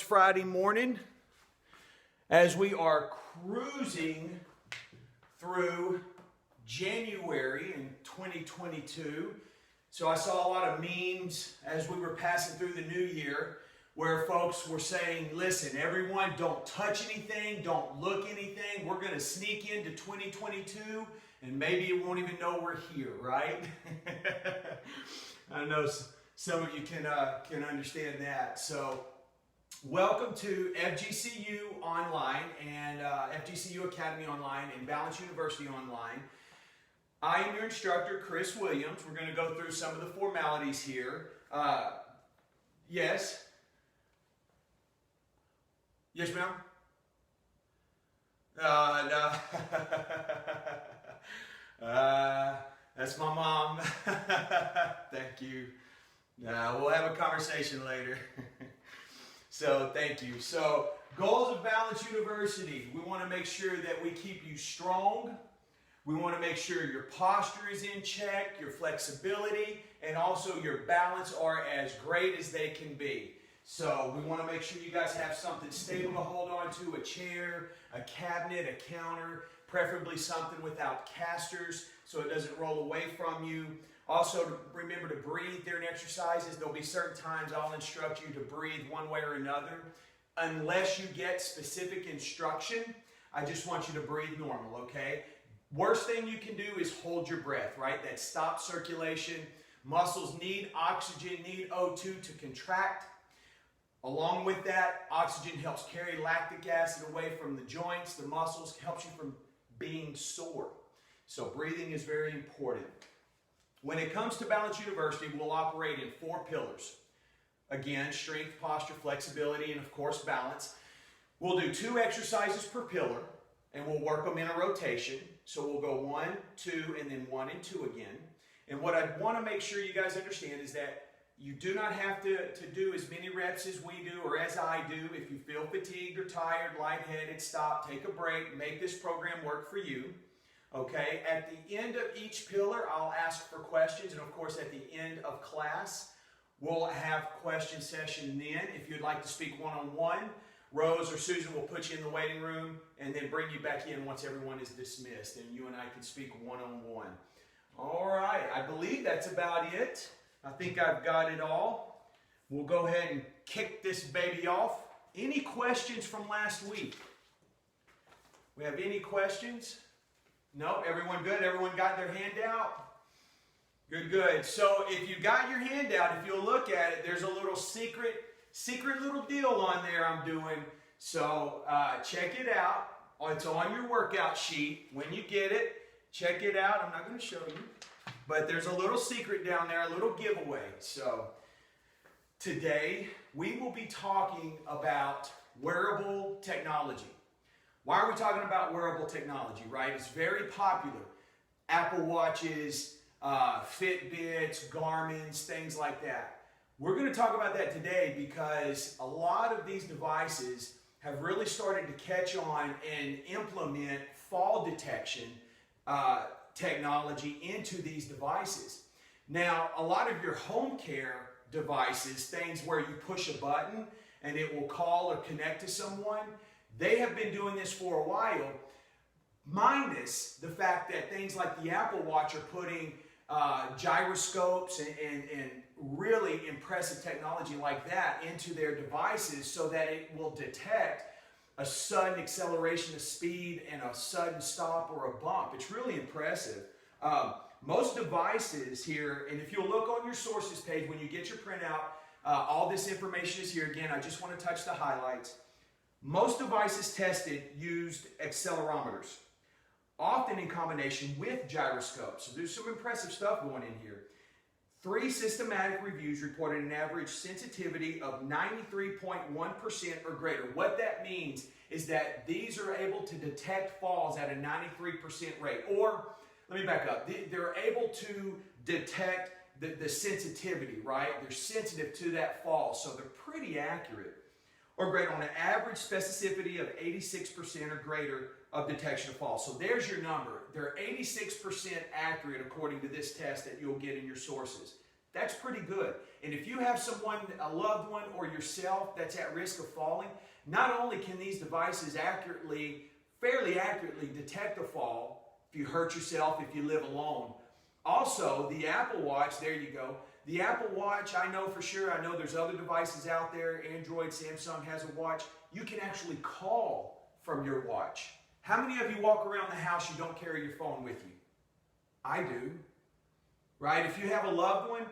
Friday morning as we are cruising through January in 2022. So I saw a lot of memes as we were passing through the new year where folks were saying, listen, everyone, don't touch anything, don't look anything. We're going to sneak into 2022 and maybe you won't even know we're here, right? I know some of you can understand that. So welcome to FGCU Online and FGCU Academy Online and Balance University Online. I am your instructor, Chris Williams. We're going to go through some of the formalities here. Yes? Yes, ma'am? No. That's my mom. Thank you. We'll have a conversation later. So thank you. So goals of Balance University. We want to make sure that we keep you strong. We want to make sure your posture is in check, your flexibility, and also your balance are as great as they can be. So we want to make sure you guys have something stable to hold on to, a chair, a cabinet, a counter, preferably something without casters so it doesn't roll away from you. Also, remember to breathe during exercises. There'll be certain times I'll instruct you to breathe one way or another. Unless you get specific instruction, I just want you to breathe normal, okay? Worst thing you can do is hold your breath, right? That stops circulation. Muscles need oxygen, need O2 to contract. Along with that, oxygen helps carry lactic acid away from the joints, the muscles, helps you from being sore. So breathing is very important. When it comes to Balance University, we'll operate in 4 pillars. Again, strength, posture, flexibility, and of course balance. We'll do 2 exercises per pillar, and we'll work them in a rotation. So we'll go 1, 2, and then 1 and 2 again. And what I want to make sure you guys understand is that you do not have to do as many reps as we do or as I do. If you feel fatigued or tired, lightheaded, stop, take a break, make this program work for you. Okay, at the end of each pillar, I'll ask for questions, and of course at the end of class, we'll have question session then. If you'd like to speak one-on-one, Rose or Susan will put you in the waiting room and then bring you back in once everyone is dismissed, and you and I can speak one-on-one. All right, I believe that's about it. I think I've got it all. We'll go ahead and kick this baby off. Any questions from last week? We have any questions? No, everyone good? Everyone got their handout? Good, good. So if you got your handout, if you'll look at it, there's a little secret little deal on there I'm doing. So check it out. It's on your workout sheet. When you get it, check it out. I'm not going to show you, but there's a little secret down there, a little giveaway. So today we will be talking about wearable technology. Why are we talking about wearable technology, right? It's very popular. Apple Watches, Fitbits, Garmin's, things like that. We're going to talk about that today because a lot of these devices have really started to catch on and implement fall detection technology into these devices. Now, a lot of your home care devices, things where you push a button and it will call or connect to someone, they have been doing this for a while, minus the fact that things like the Apple Watch are putting gyroscopes and really impressive technology like that into their devices so that it will detect a sudden acceleration of speed and a sudden stop or a bump. It's really impressive. Most devices here, and if you'll look on your sources page when you get your printout, all this information is here. Again, I just want to touch the highlights. Most devices tested used accelerometers, often in combination with gyroscopes. So there's some impressive stuff going in here. 3 systematic reviews reported an average sensitivity of 93.1% or greater. What that means is that these are able to detect falls at a 93% rate. Or, let me back up, they're able to detect the sensitivity, right? They're sensitive to that fall, so they're pretty accurate. Or greater on an average specificity of 86% or greater of detection of fall. So there's your number. They're 86% accurate according to this test that you'll get in your sources. That's pretty good. And if you have someone, a loved one or yourself that's at risk of falling, not only can these devices fairly accurately detect a fall if you hurt yourself, if you live alone. Also, the Apple Watch, there you go. The Apple Watch, I know for sure, I know there's other devices out there, Android, Samsung has a watch. You can actually call from your watch. How many of you walk around the house, you don't carry your phone with you? I do. Right? If you have a loved one,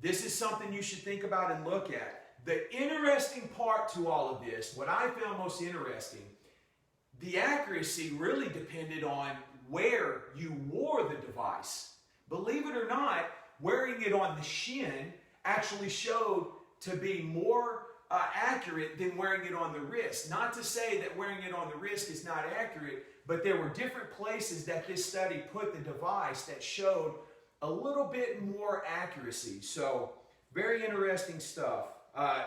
this is something you should think about and look at. The interesting part to all of this, what I found most interesting, the accuracy really depended on where you wore the device. Believe it or not, wearing it on the shin actually showed to be more accurate than wearing it on the wrist. Not to say that wearing it on the wrist is not accurate, but there were different places that this study put the device that showed a little bit more accuracy. So, very interesting stuff.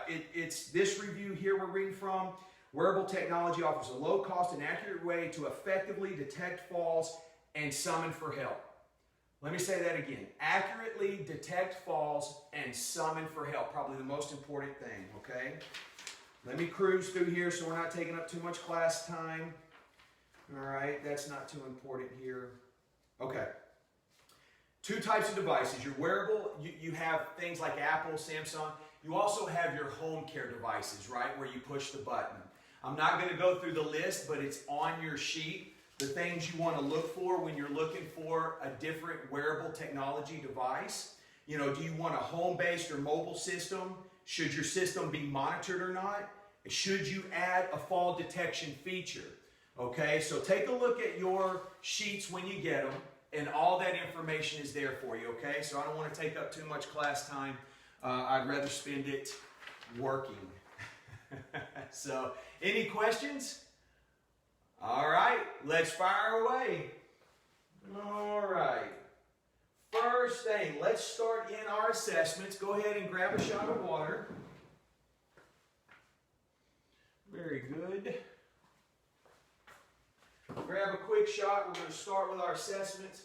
It's this review here we're reading from. Wearable Technology offers a low-cost and accurate way to effectively detect falls and summon for help. Let me say that again. Accurately detect falls and summon for help. Probably the most important thing, okay? Let me cruise through here so we're not taking up too much class time. All right, that's not too important here. Okay. Two types of devices. Your wearable, you have things like Apple, Samsung. You also have your home care devices, right, where you push the button. I'm not going to go through the list, but it's on your sheet. The things you want to look for when you're looking for a different wearable technology device. You know, do you want a home-based or mobile system? Should your system be monitored or not? Should you add a fall detection feature? Okay, so take a look at your sheets when you get them, and all that information is there for you, okay? So I don't want to take up too much class time. I'd rather spend it working. So, any questions? All right, let's fire away. All right. First thing, let's start in our assessments. Go ahead and grab a shot of water. Very good. Grab a quick shot. We're going to start with our assessments.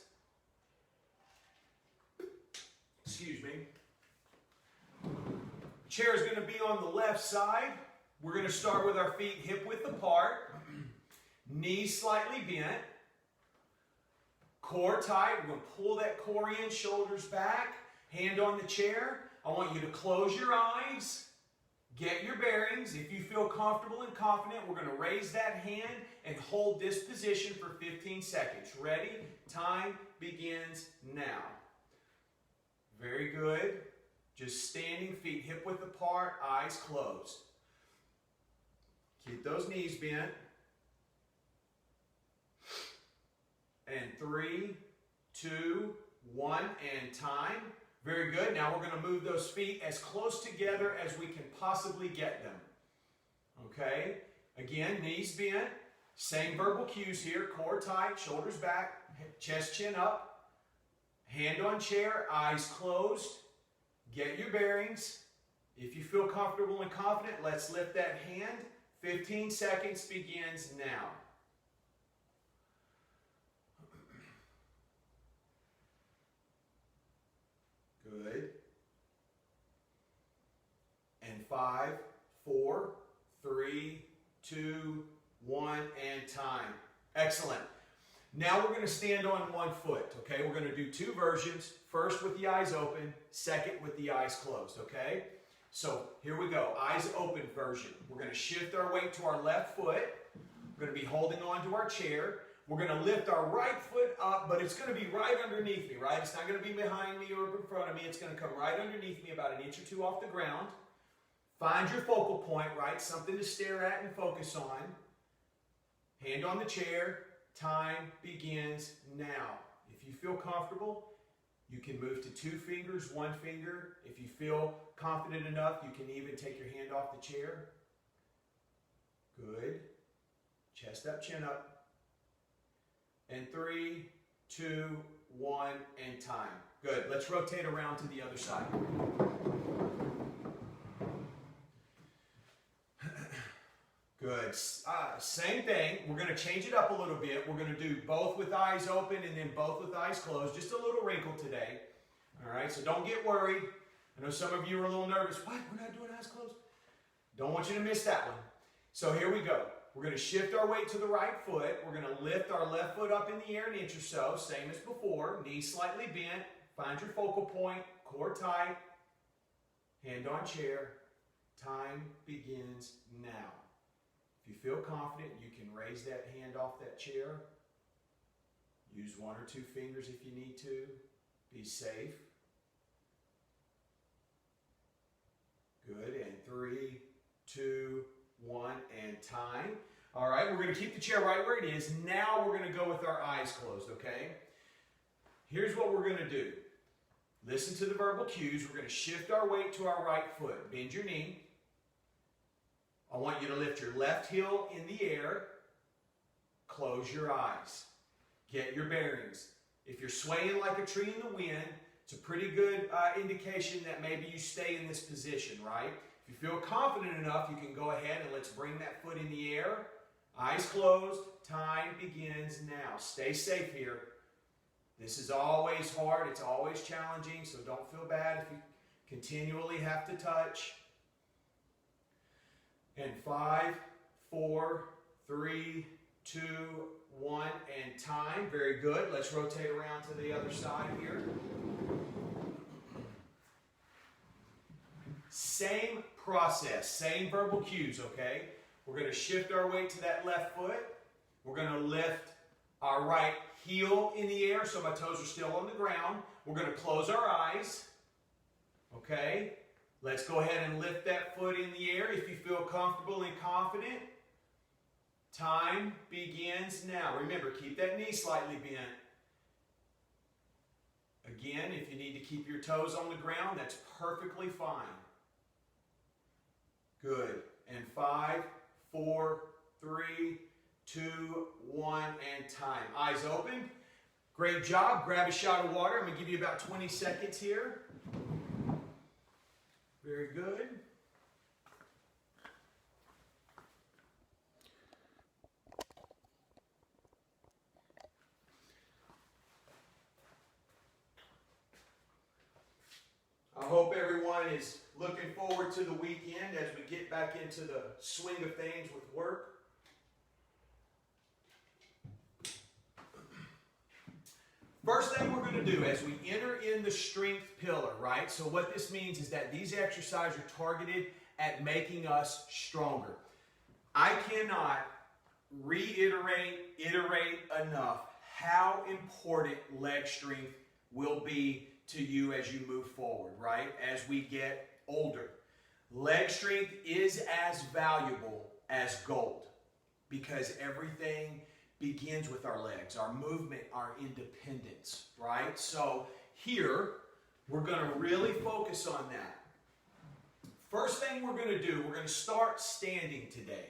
Excuse me. Chair is going to be on the left side. We're going to start with our feet hip width apart. Knees slightly bent. Core tight. We're going to pull that core in, shoulders back. Hand on the chair. I want you to close your eyes. Get your bearings. If you feel comfortable and confident, we're going to raise that hand and hold this position for 15 seconds. Ready? Time begins now. Very good. Just standing, feet hip width apart, eyes closed. Keep those knees bent. And 3, 2, 1, and time. Very good. Now we're going to move those feet as close together as we can possibly get them. Okay? Again, knees bent. Same verbal cues here. Core tight, shoulders back, chest chin up. Hand on chair, eyes closed. Get your bearings. If you feel comfortable and confident, let's lift that hand. 15 seconds begins now. Good. And 5, 4, 3, 2, 1, and time. Excellent. Now we're going to stand on one foot, okay? We're going to do two versions. First with the eyes open, second with the eyes closed, okay? So here we go. Eyes open version. We're going to shift our weight to our left foot. We're going to be holding on to our chair. We're going to lift our right foot up, but it's going to be right underneath me, right? It's not going to be behind me or in front of me. It's going to come right underneath me, about an inch or two off the ground. Find your focal point, right? Something to stare at and focus on. Hand on the chair. Time begins now. If you feel comfortable, you can move to 2 fingers, 1 finger. If you feel confident enough, you can even take your hand off the chair. Good. Chest up, chin up. And 3, 2, 1, and time. Good. Let's rotate around to the other side. Good. Same thing. We're going to change it up a little bit. We're going to do both with eyes open and then both with eyes closed. Just a little wrinkle today. All right, so don't get worried. I know some of you are a little nervous. What? We're not doing eyes closed? Don't want you to miss that one. So here we go. We're going to shift our weight to the right foot. We're going to lift our left foot up in the air an inch or so, same as before. Knees slightly bent. Find your focal point. Core tight. Hand on chair. Time begins now. If you feel confident, you can raise that hand off that chair. Use one or two fingers if you need to. Be safe. Good. And 3, 2, 1, and time. All right, we're going to keep the chair right where it is. Now we're going to go with our eyes closed, okay? Here's what we're going to do. Listen to the verbal cues. We're going to shift our weight to our right foot. Bend your knee. I want you to lift your left heel in the air. Close your eyes. Get your bearings. If you're swaying like a tree in the wind, it's a pretty good indication that maybe you stay in this position, right? If you feel confident enough, you can go ahead and let's bring that foot in the air. Eyes closed. Time begins now. Stay safe here. This is always hard. It's always challenging, so don't feel bad if you continually have to touch. And 5, 4, 3, 2, 1, and time. Very good. Let's rotate around to the other side here. Same process, same verbal cues, okay? We're going to shift our weight to that left foot. We're going to lift our right heel in the air so my toes are still on the ground. We're going to close our eyes, okay? Let's go ahead and lift that foot in the air if you feel comfortable and confident. Time begins now. Remember, keep that knee slightly bent. Again, if you need to keep your toes on the ground, that's perfectly fine. Good. And 5, 4, 3, 2, 1, and time. Eyes open. Great job. Grab a shot of water. I'm going to give you about 20 seconds here. Very good. I hope everyone is looking forward to the weekend as we get back into the swing of things with work. First thing we're going to do as we enter in the strength pillar, right? So what this means is that these exercises are targeted at making us stronger. I cannot iterate enough how important leg strength will be to you as you move forward, right? As we get older. Leg strength is as valuable as gold because everything begins with our legs, our movement, our independence, right? So here, we're going to really focus on that. First thing we're going to do, we're going to start standing today.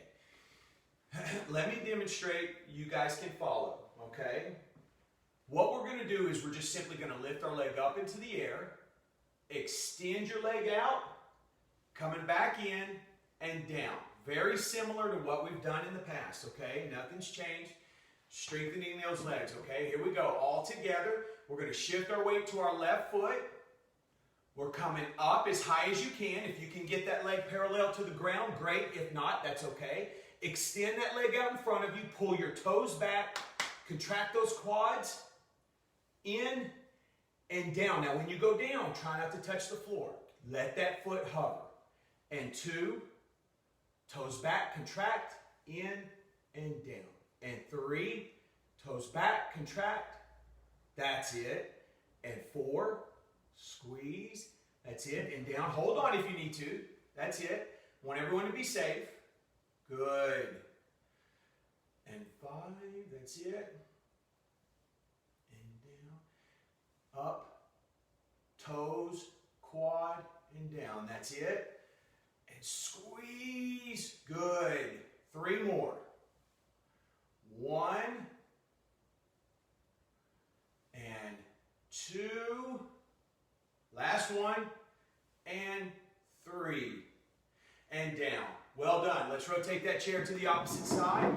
Let me demonstrate, you guys can follow, okay? What we're going to do is we're just simply going to lift our leg up into the air, extend your leg out, coming back in and down. Very similar to what we've done in the past, okay? Nothing's changed. Strengthening those legs, okay? Here we go. All together. We're going to shift our weight to our left foot. We're coming up as high as you can. If you can get that leg parallel to the ground, great. If not, that's okay. Extend that leg out in front of you. Pull your toes back. Contract those quads. In and down. Now, when you go down, try not to touch the floor. Let that foot hover. And 2, toes back, contract, in and down. And 3, toes back, contract. That's it. And 4, squeeze. That's it. And down. Hold on if you need to. That's it. Want everyone to be safe. Good. And 5, that's it. And down. Up. Toes, quad, and down. That's it. And squeeze. Good. 3 more. 1 and 2, last one, and 3, and down. Well done. Let's rotate that chair to the opposite side.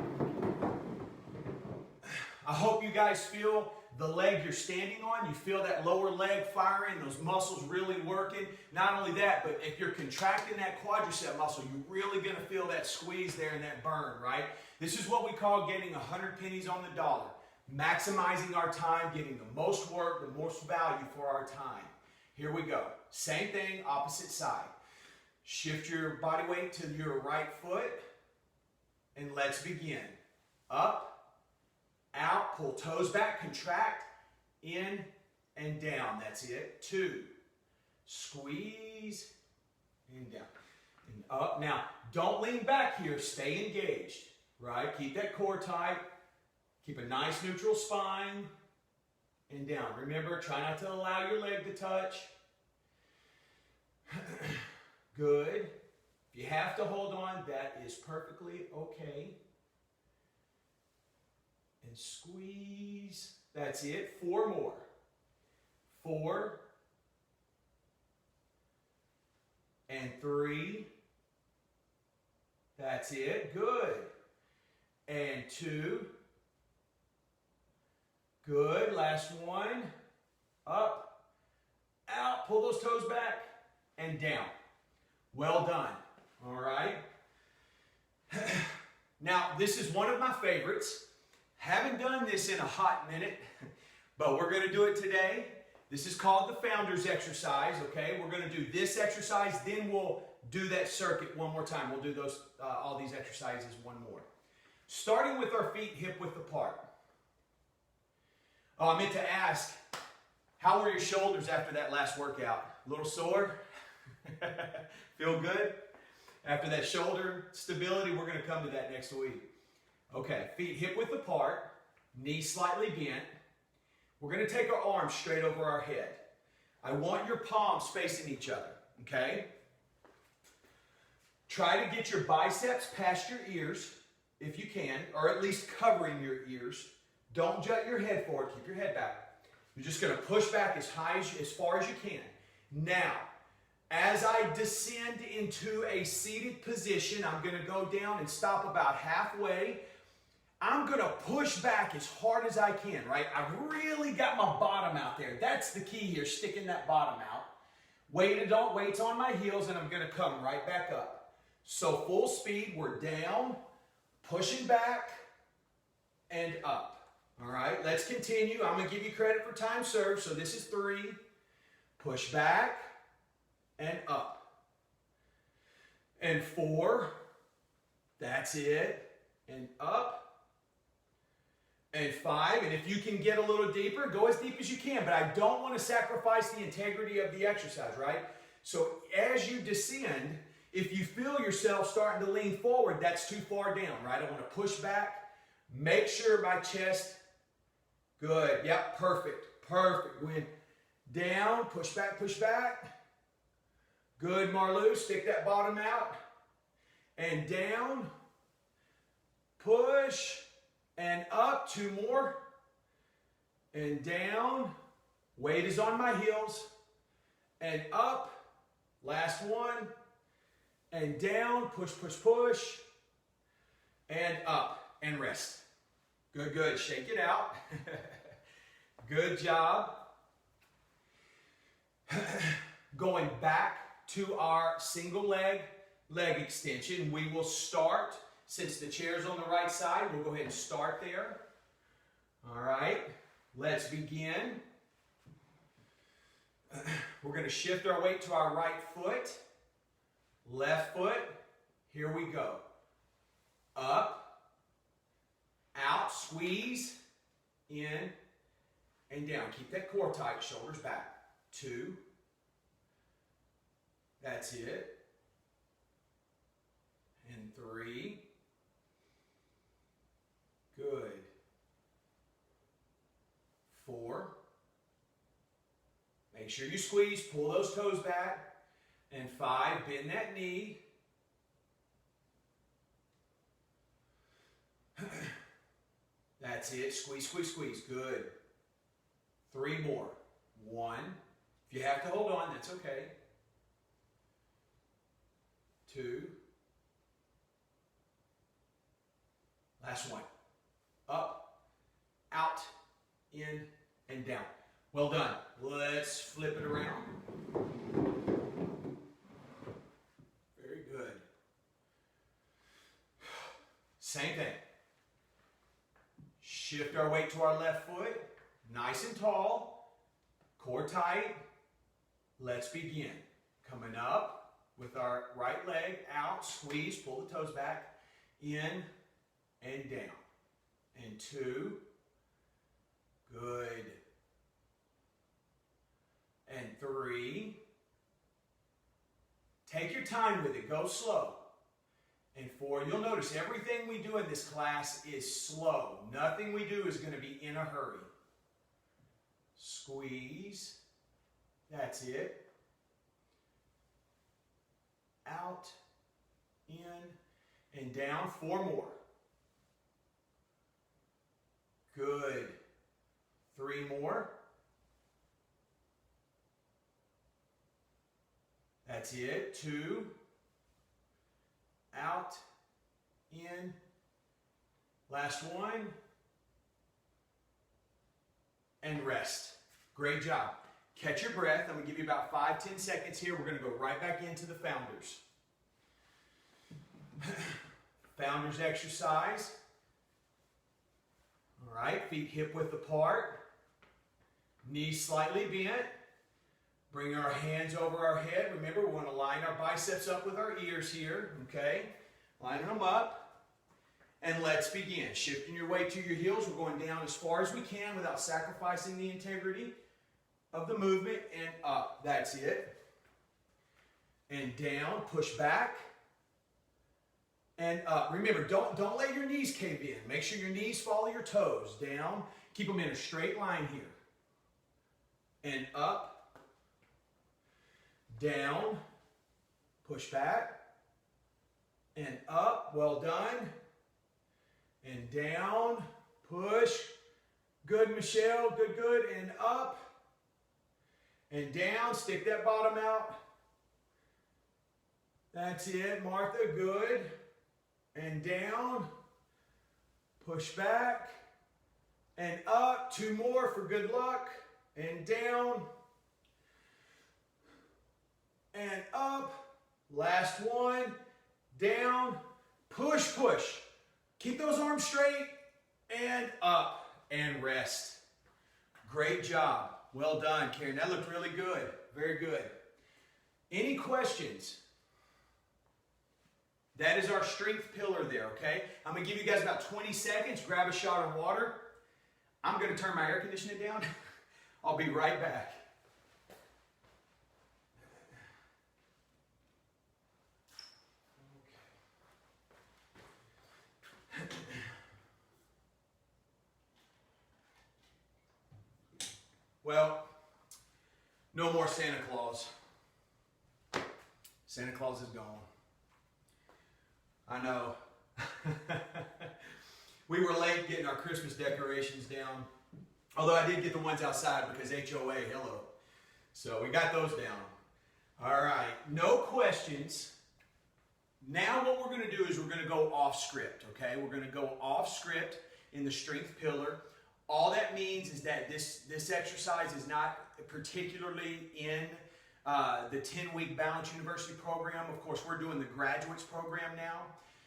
I hope you guys feel the leg you're standing on. You feel that lower leg firing, those muscles really working. Not only that, but if you're contracting that quadricep muscle, you're really going to feel that squeeze there and that burn, right? This is what we call getting 100 pennies on the dollar. Maximizing our time, getting the most work, the most value for our time. Here we go. Same thing, opposite side. Shift your body weight to your right foot, and let's begin. Up, out, pull toes back, contract, in and down. That's it. 2. Squeeze, and down. And up. Now, don't lean back here. Stay engaged, right? Keep that core tight. Keep a nice neutral spine, and down. Remember, try not to allow your leg to touch. Good. If you have to hold on, that is perfectly okay. And squeeze. That's it. 4 more. 4. And 3. That's it. Good. And 2. Good. Last one. Up, out, pull those toes back, and down. Well done. All right. Now, this is one of my favorites. Haven't done this in a hot minute, but we're going to do it today. This is called the Founder's Exercise, okay? We're going to do this exercise, then we'll do that circuit one more time. We'll do those all these exercises one more. Starting with our feet hip-width apart. Oh, I meant to ask, how were your shoulders after that last workout? A little sore? Feel good? After that shoulder stability, we're going to come to that next week. Okay, feet hip-width apart, knees slightly bent. We're going to take our arms straight over our head. I want your palms facing each other, okay? Try to get your biceps past your ears, if you can, or at least covering your ears. Don't jut your head forward. Keep your head back. You're just going to push back as far as you can. Now, as I descend into a seated position, I'm going to go down and stop about halfway. I'm going to push back as hard as I can, right? I've really got my bottom out there. That's the key here, sticking that bottom out. Weight's on my heels, and I'm going to come right back up. So full speed, we're down, pushing back, and up. All right, let's continue. I'm going to give you credit for time served. So this is 3. Push back and up. And 4. That's it. And up. And 5. And if you can get a little deeper, go as deep as you can. But I don't want to sacrifice the integrity of the exercise, right? So as you descend, if you feel yourself starting to lean forward, that's too far down, right? I want to push back. Make sure my chest. Good. Yep. Perfect. Perfect. Win. Down. Push back. Push back. Good, Marlou. Stick that bottom out. And down. Push. And up. 2 more. And down. Weight is on my heels. And up. Last one. And down. Push, push, push. And up. And rest. Good, good. Shake it out. Good job. Going back to our single leg extension. We will start, since the chair's on the right side, we'll go ahead and start there. All right. Let's begin. We're going to shift our weight to our right foot. Left foot. Here we go. Up. Out, squeeze, in, and down. Keep that core tight, shoulders back. 2. That's it. And 3. Good. 4. Make sure you squeeze, pull those toes back. And 5, bend that knee. That's it. Squeeze, squeeze, squeeze. Good. 3 more. 1. If you have to hold on, that's okay. 2. Last one. Up, out, in, and down. Well done. Let's flip it around. Very good. Same thing. Shift our weight to our left foot. Nice and tall. Core tight. Let's begin. Coming up with our right leg out. Squeeze. Pull the toes back. In and down. And 2. Good. And 3. Take your time with it. Go slow. And 4. You'll notice everything we do in this class is slow. Nothing we do is going to be in a hurry. Squeeze. That's it. Out. In. And down. 4 more. Good. 3 more. That's it. 2. Out. In. Last one. And rest. Great job. Catch your breath. I'm going to give you about 5-10 seconds here. We're going to go right back into the founders. Founders exercise. All right, feet hip width apart. Knees slightly bent. Bring our hands over our head. Remember, we want to line our biceps up with our ears here. Okay, lining them up. And let's begin. Shifting your weight to your heels. We're going down as far as we can without sacrificing the integrity of the movement. And up. That's it. And down. Push back. And up. Remember, don't let your knees cave in. Make sure your knees follow your toes. Down. Keep them in a straight line here. And up. Down. Push back. And up. Well done. And down. Push. Good, Michelle. Good, good. And up. And down. Stick that bottom out. That's it, Martha. Good. And down. Push back. And up. 2 more for good luck. And down. And up. Last one. Down. Push, push. Keep those arms straight. And up. And rest. Great job. Well done, Karen. That looked really good. Very good. Any questions? That is our strength pillar there, okay? I'm going to give you guys about 20 seconds. Grab a shot of water. I'm going to turn my air conditioning down. I'll be right back. Well, no more Santa Claus. Santa Claus is gone. I know. We were late getting our Christmas decorations down. Although I did get the ones outside because HOA, hello. So we got those down. All right, no questions. Now what we're going to do is we're going to go off script, okay? We're going to go off script in the strength pillar. All that means is that this exercise is not particularly in the 10-week Balance University program. Of course, we're doing the graduates program now.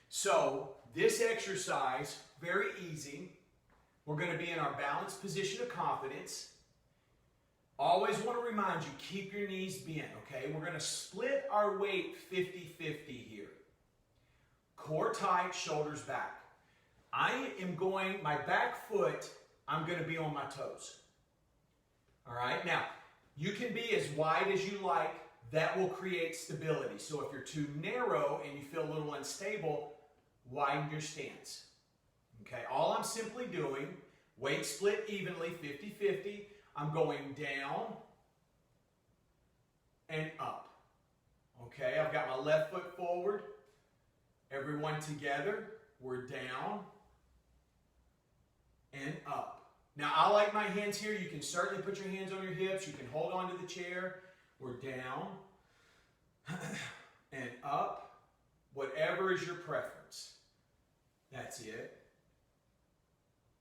So this exercise, very easy. We're going to be in our balanced position of confidence. Always want to remind you, keep your knees bent, okay? We're going to split our weight 50-50 here. Core tight, shoulders back. I am going, my back foot, I'm going to be on my toes. All right? Now, you can be as wide as you like. That will create stability. So if you're too narrow and you feel a little unstable, widen your stance. Okay? All I'm simply doing, weight split evenly, 50-50. I'm going down and up. Okay? I've got my left foot forward. Everyone together. We're down and up. Now, I like my hands here. You can certainly put your hands on your hips. You can hold on to the chair. We're down and up. Whatever is your preference. That's it.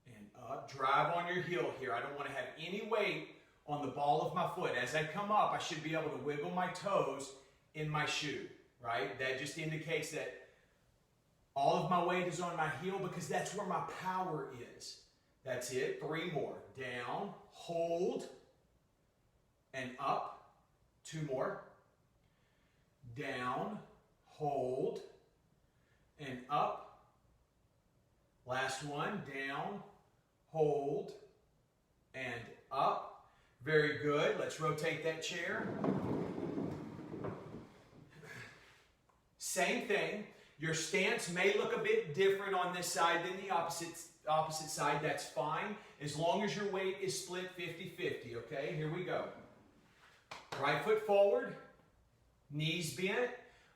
And up. up. Drive on your heel here. I don't want to have any weight on the ball of my foot. As I come up, I should be able to wiggle my toes in my shoe, right? That just indicates that all of my weight is on my heel because that's where my power is. That's it. 3 more. Down, hold, and up. 2 more. Down, hold, and up. Last one. Down, hold, and up. Very good. Let's rotate that chair. Same thing. Your stance may look a bit different on this side than the opposite side. That's fine, as long as your weight is split 50-50, okay? Here we go. Right foot forward, knees bent.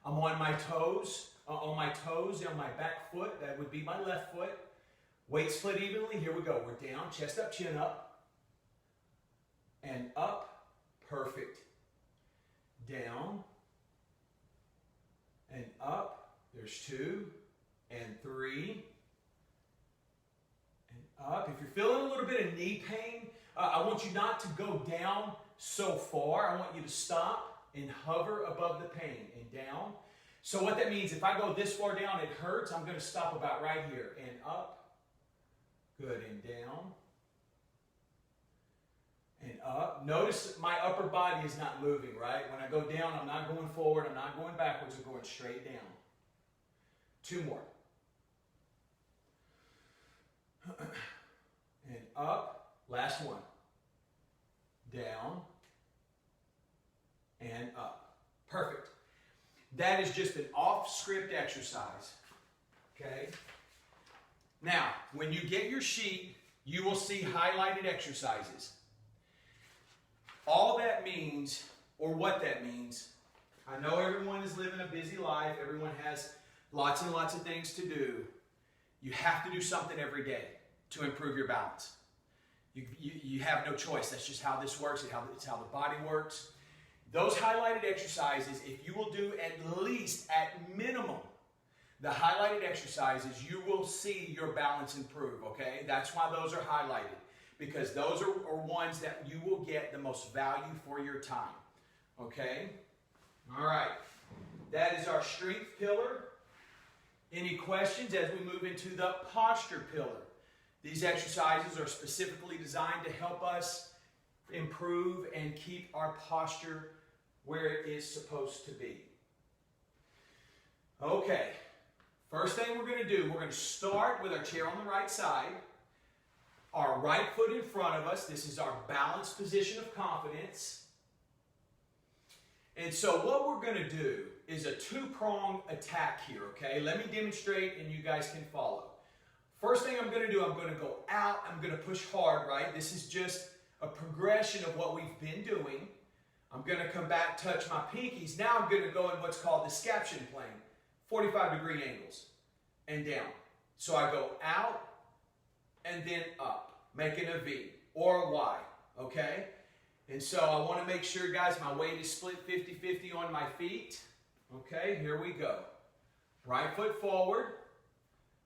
I'm on my toes, on my back foot. That would be my left foot. Weight split evenly. Here we go. We're down, chest up, chin up, and up. Perfect. Down and up. There's 2 and 3 and up. If you're feeling a little bit of knee pain, I want you not to go down so far. I want you to stop and hover above the pain and down. So what that means, if I go this far down, it hurts. I'm going to stop about right here and up. Good, and down and up. Notice my upper body is not moving, right? When I go down, I'm not going forward. I'm not going backwards. I'm going straight down. 2 more. And up. Last one. Down and up. Perfect. That is just an off-script exercise. Okay? Now, when you get your sheet, you will see highlighted exercises. All that means, or what that means, I know everyone is living a busy life. Everyone has lots and lots of things to do. You have to do something every day to improve your balance. You have no choice. That's just how this works. It's how the body works. Those highlighted exercises, if you will do at least, at minimum, the highlighted exercises, you will see your balance improve, okay? That's why those are highlighted, because those are ones that you will get the most value for your time, okay? All right. That is our strength pillar. Any questions as we move into the posture pillar? These exercises are specifically designed to help us improve and keep our posture where it is supposed to be. Okay, first thing we're going to do, we're going to start with our chair on the right side, our right foot in front of us. This is our balanced position of confidence. And so what we're going to do is a 2-pronged attack here, okay? Let me demonstrate and you guys can follow. First thing I'm going to do, I'm going to go out, I'm going to push hard, right? This is just a progression of what we've been doing. I'm going to come back, touch my pinkies. Now I'm going to go in what's called the scaption plane, 45-degree angles, and down. So I go out and then up, making a V or a Y, okay? And so I want to make sure, guys, my weight is split 50-50 on my feet. Okay, here we go. Right foot forward,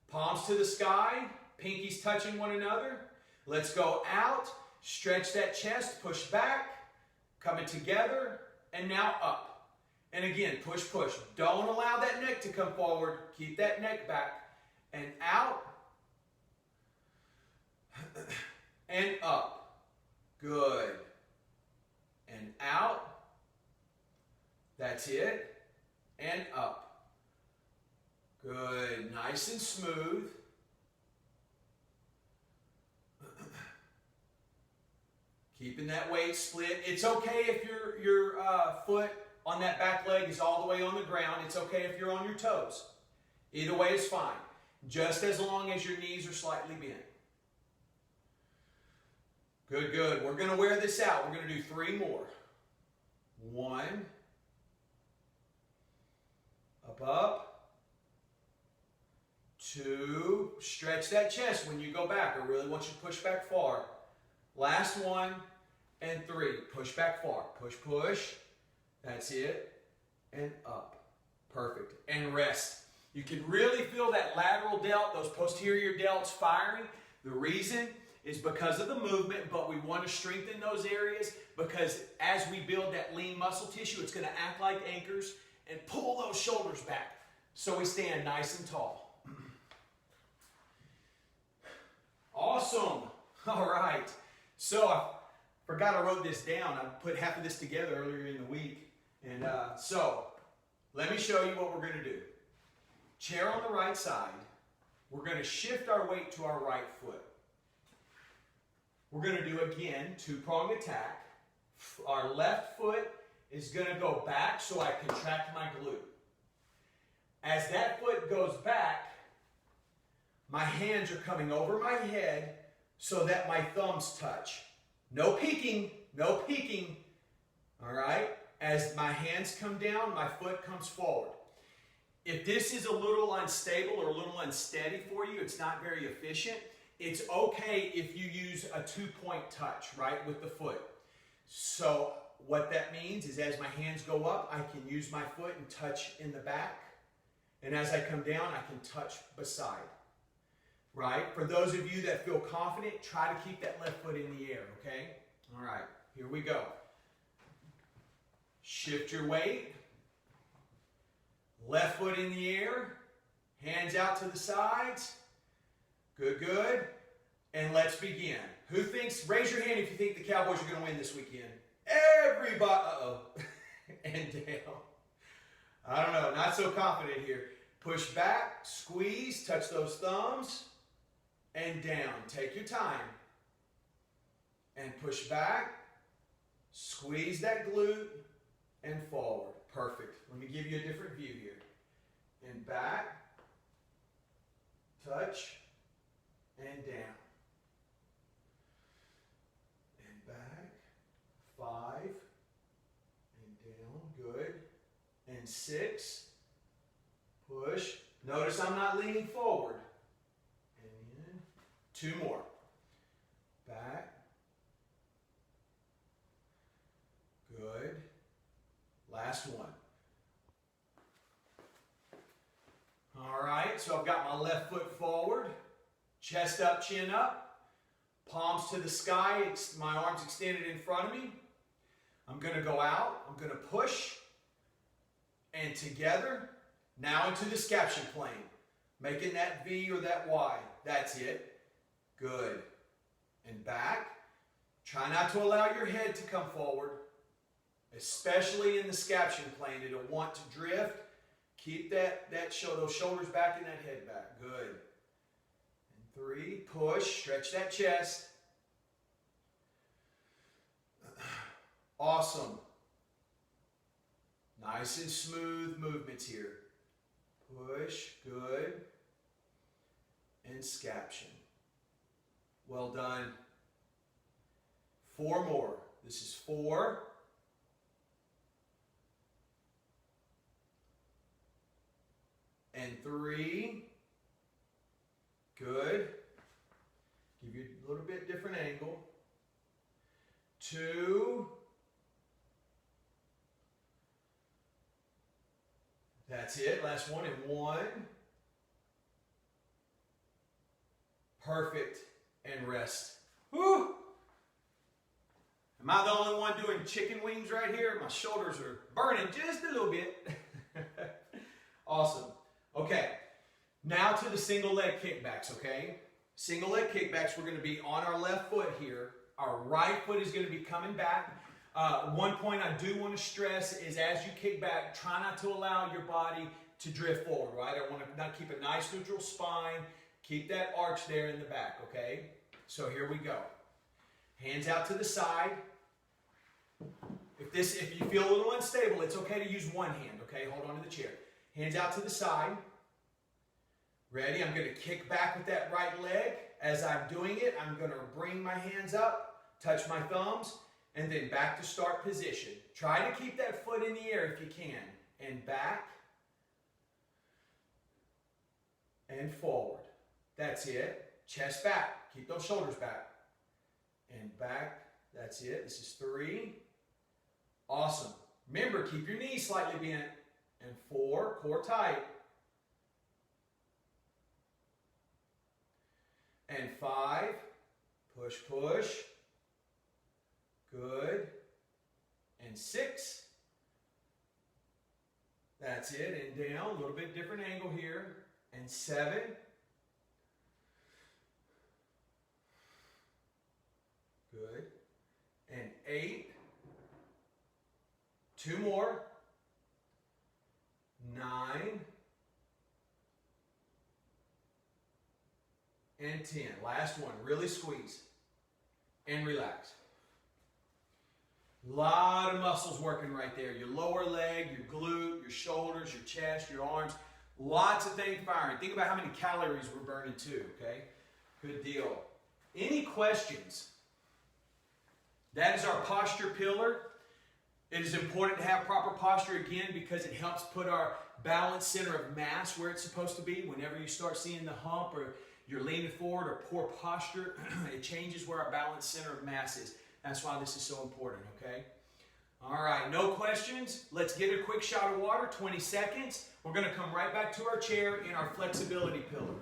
palms to the sky, pinkies touching one another. Let's go out, stretch that chest, push back, coming together, and now up. And again, push, push. Don't allow that neck to come forward. Keep that neck back. And out. And up. Good. And out. That's it. And up. Good. Nice and smooth. Keeping that weight split. It's okay if your foot on that back leg is all the way on the ground. It's okay if you're on your toes. Either way is fine. Just as long as your knees are slightly bent. Good, good. We're going to wear this out. We're going to do 3 more. 1. Up. 2. Stretch that chest when you go back. I really want you to push back far. Last 1 and 3. Push back far. Push, push. That's it. And up. Perfect. And rest. You can really feel that lateral delt, those posterior delts firing. The reason is because of the movement, but we want to strengthen those areas because as we build that lean muscle tissue, it's going to act like anchors and pull those shoulders back so we stand nice and tall. Awesome. All right. So I forgot I wrote this down. I put half of this together earlier in the week. And so let me show you what we're going to do. Chair on the right side. We're going to shift our weight to our right foot. We're going to do, again, two-pronged attack. Our left foot is going to go back so I contract my glute. As that foot goes back, my hands are coming over my head so that my thumbs touch. No peeking, no peeking. All right? As my hands come down, my foot comes forward. If this is a little unstable or a little unsteady for you, it's not very efficient, it's okay if you use a two-point touch, right, with the foot. So what that means is as my hands go up, I can use my foot and touch in the back. And as I come down, I can touch beside, right? For those of you that feel confident, try to keep that left foot in the air, okay? All right, here we go. Shift your weight. Left foot in the air. Hands out to the sides. Good, good. And let's begin. Who thinks, raise your hand if you think the Cowboys are going to win this weekend. Everybody, uh-oh. And down. I don't know, not so confident here. Push back, squeeze, touch those thumbs, and down. Take your time. And push back, squeeze that glute, and forward. Perfect. Let me give you a different view here. And back, touch, and down. And back, 5, and down, good. And 6, push. Notice I'm not leaning forward. And in, 2 more. Back, good. Last one. All right, so I've got my left foot forward, chest up, chin up, palms to the sky, my arms extended in front of me. I'm going to go out, I'm going to push, and together, now into the scaption plane, making that V or that Y. That's it. Good. And back. Try not to allow your head to come forward, especially in the scaption plane. It'll want to drift. Keep those shoulders back and that head back. Good. And 3, push, stretch that chest. Awesome. Nice and smooth movements here. Push, good. And scaption. Well done. 4 more. This is 4. And 3. Good. Give you a little bit different angle. 2. That's it. Last one. And 1. Perfect. And rest. Whew. Am I the only one doing chicken wings right here? My shoulders are burning just a little bit. Awesome. Okay, now to the single leg kickbacks, okay? Single leg kickbacks, we're going to be on our left foot here. Our right foot is going to be coming back. One point I do want to stress is as you kick back, try not to allow your body to drift forward, right? I want to keep a nice neutral spine. Keep that arch there in the back, okay? So here we go. Hands out to the side. If you feel a little unstable, it's okay to use one hand, okay? Hold on to the chair. Hands out to the side. Ready? I'm going to kick back with that right leg. As I'm doing it, I'm going to bring my hands up, touch my thumbs, and then back to start position. Try to keep that foot in the air if you can. And back. And forward. That's it. Chest back. Keep those shoulders back. And back. That's it. This is 3. Awesome. Remember, keep your knees slightly bent. And 4, core tight. And 5, Push, push. Good. And 6. That's it. And down. A little bit different angle here. And 7. Good. And 8. 2 more. 9. And 10. Last one. Really squeeze. And relax. A lot of muscles working right there. Your lower leg, your glute, your shoulders, your chest, your arms. Lots of things firing. Think about how many calories we're burning too, okay? Good deal. Any questions? That is our posture pillar. It is important to have proper posture again because it helps put our balance center of mass where it's supposed to be. Whenever you start seeing the hump or you're leaning forward or poor posture, it changes where our balance center of mass is. That's why this is so important, okay? All right, no questions. Let's get a quick shot of water, 20 seconds. We're going to come right back to our chair in our flexibility pillar.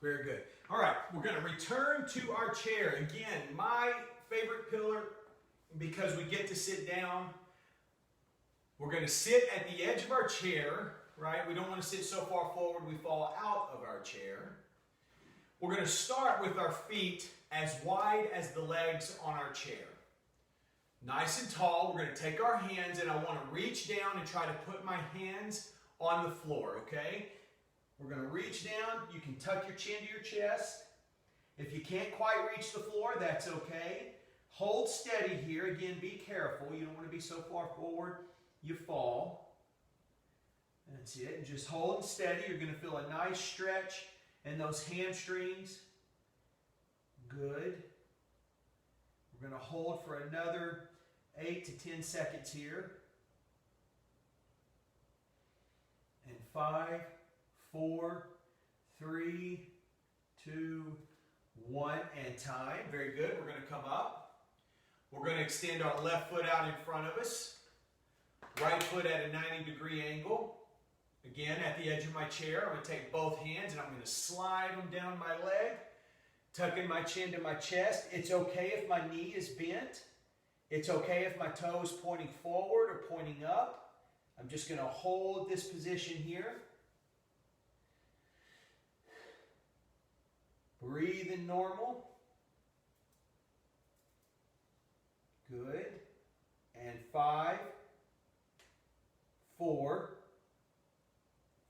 Very good. All right, we're going to return to our chair. Again, my favorite pillar because we get to sit down. We're going to sit at the edge of our chair, right? We don't want to sit so far forward we fall out of our chair. We're going to start with our feet as wide as the legs on our chair. Nice and tall. We're going to take our hands and I want to reach down and try to put my hands on the floor, okay? We're going to reach down. You can tuck your chin to your chest. If you can't quite reach the floor, that's okay. Hold steady here. Again, be careful. You don't want to be so far forward you fall. That's it. And just holding steady. You're going to feel a nice stretch in those hamstrings. Good. We're going to hold for another 8 to 10 seconds here. And 5, 4, 3, 2, 1, and time. Very good. We're going to come up. We're going to extend our left foot out in front of us. Right foot at a 90-degree angle. Again, at the edge of my chair, I'm going to take both hands and I'm going to slide them down my leg, tucking my chin to my chest. It's okay if my knee is bent. It's okay if my toe is pointing forward or pointing up. I'm just going to hold this position here. Breathe in normal. Good. And 5, 4,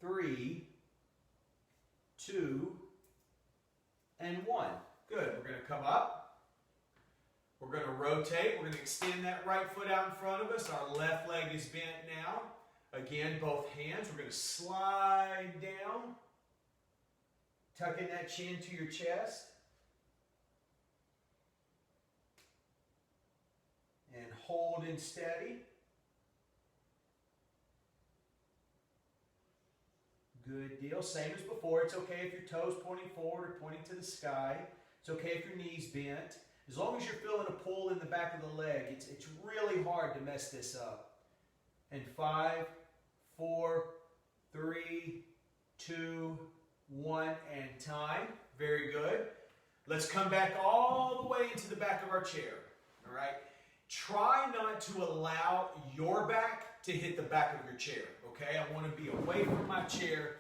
3, 2, and 1. Good. We're going to come up. We're going to rotate. We're going to extend that right foot out in front of us. Our left leg is bent now. Again, both hands. We're going to slide down. Tucking that chin to your chest. And holding steady. Good deal. Same as before. It's okay if your toes pointing forward or pointing to the sky. It's okay if your knees bent. As long as you're feeling a pull in the back of the leg, it's really hard to mess this up. And 5, 4, 3, 2, 1, and time. Very good. Let's come back all the way into the back of our chair. All right. Try not to allow your back to hit the back of your chair. Okay. I want to be away from my chair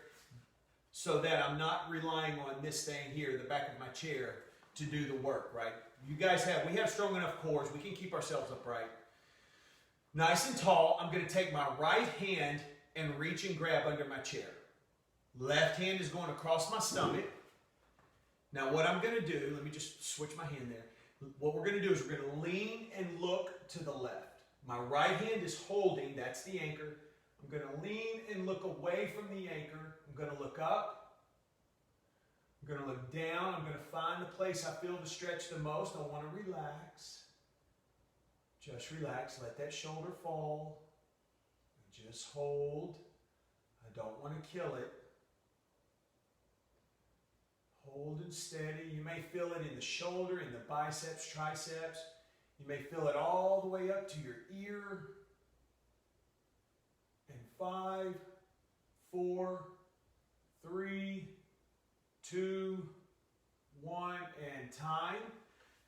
so that I'm not relying on this thing here, the back of my chair, to do the work. Right. We have strong enough cores. We can keep ourselves upright. Nice and tall. I'm going to take my right hand and reach and grab under my chair. Left hand is going across my stomach. Now what I'm going to do, let me just switch my hand there. What we're going to do is we're going to lean and look to the left. My right hand is holding, that's the anchor. I'm going to lean and look away from the anchor. I'm going to look up. I'm going to look down. I'm going to find the place I feel to stretch the most. I want to relax. Just relax. Let that shoulder fall. Just hold. I don't want to kill it. Hold and steady. You may feel it in the shoulder, in the biceps, triceps. You may feel it all the way up to your ear. And 5, 4, 3, 2, 1, and time.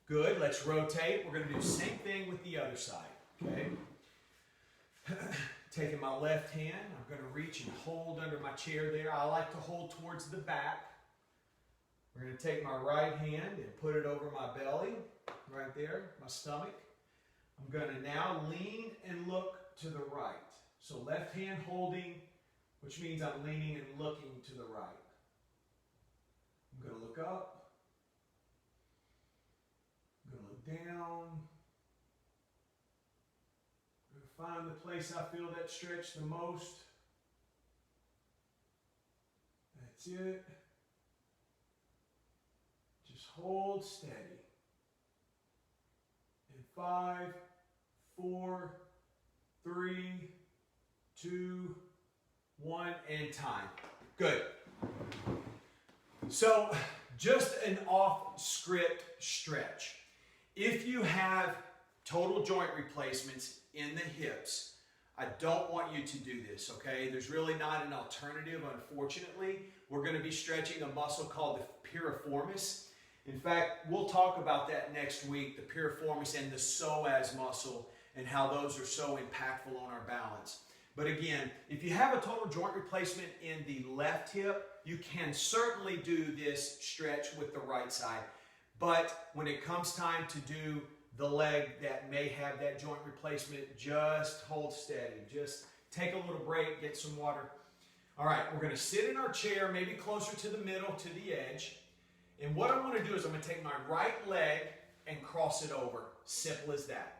Good. Let's rotate. We're going to do the same thing with the other side. Okay? Taking my left hand, I'm going to reach and hold under my chair there. I like to hold towards the back. We're going to take my right hand and put it over my belly, right there, my stomach. I'm going to now lean and look to the right. So left hand holding, which means I'm leaning and looking to the right. I'm going to look up. I'm going to look down. I'm going to find the place I feel that stretch the most. That's it. Just hold steady. In 5, 4, 3, 2, 1, and time. Good. So, just an off-script stretch. If you have total joint replacements in the hips, I don't want you to do this, okay? There's really not an alternative, unfortunately. We're going to be stretching a muscle called the piriformis. In fact, we'll talk about that next week, the piriformis and the psoas muscle, and how those are so impactful on our balance. But again, if you have a total joint replacement in the left hip, you can certainly do this stretch with the right side. But when it comes time to do the leg that may have that joint replacement, just hold steady. Just take a little break, get some water. All right, we're going to sit in our chair, maybe closer to the middle, to the edge. And what I want to do is I'm going to take my right leg and cross it over. Simple as that.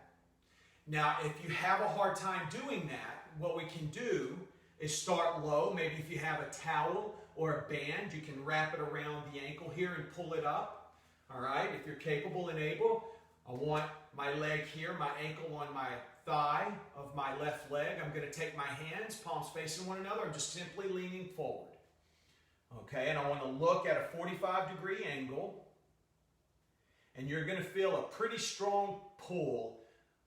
Now, if you have a hard time doing that, what we can do is start low. Maybe if you have a towel or a band, you can wrap it around the ankle here and pull it up. All right, if you're capable and able, I want my leg here, my ankle on my thigh of my left leg. I'm going to take my hands, palms facing one another. I'm just simply leaning forward. Okay, and I want to look at a 45-degree angle. And you're going to feel a pretty strong pull,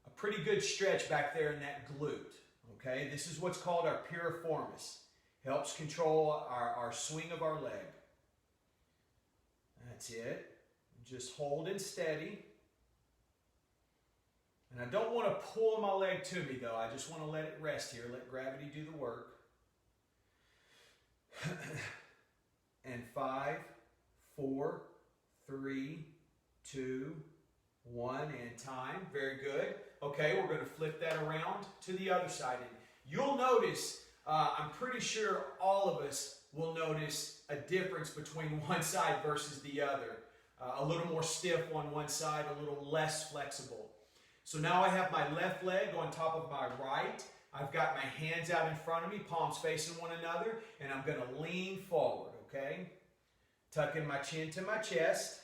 a pretty good stretch back there in that glute. Okay, this is what's called our piriformis. Helps control our swing of our leg. That's it. Just hold it steady. And I don't want to pull my leg to me though. I just want to let it rest here. Let gravity do the work. And 5, 4, 3, 2, 1, and time. Very good. Okay, we're going to flip that around to the other side. And you'll notice, I'm pretty sure all of us will notice a difference between one side versus the other. A little more stiff on one side, a little less flexible. So now I have my left leg on top of my right. I've got my hands out in front of me, palms facing one another, and I'm going to lean forward, okay? Tucking my chin to my chest.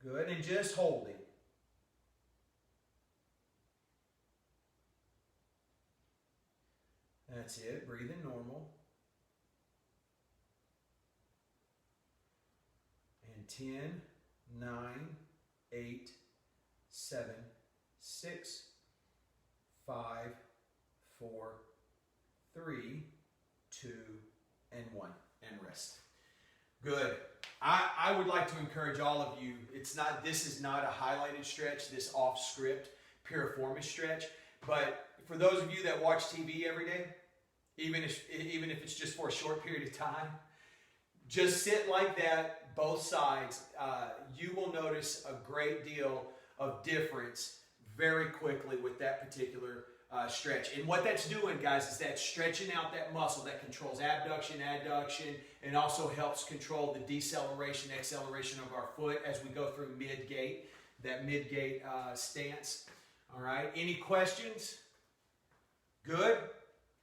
Good, and just holding. That's it, breathing normal. And 10, 9, 8, 7, 6, 5, 4, 3, 2, and 1. And rest. Good. I would like to encourage all of you, this is not a highlighted stretch, this off-script piriformis stretch, but for those of you that watch TV every day, even if it's just for a short period of time, just sit like that, both sides. You will notice a great deal of difference very quickly with that particular stretch. And what that's doing, guys, is that's stretching out that muscle that controls abduction, adduction, and also helps control the deceleration, acceleration of our foot as we go through mid-gait, that mid-gait stance. All right, any questions? Good?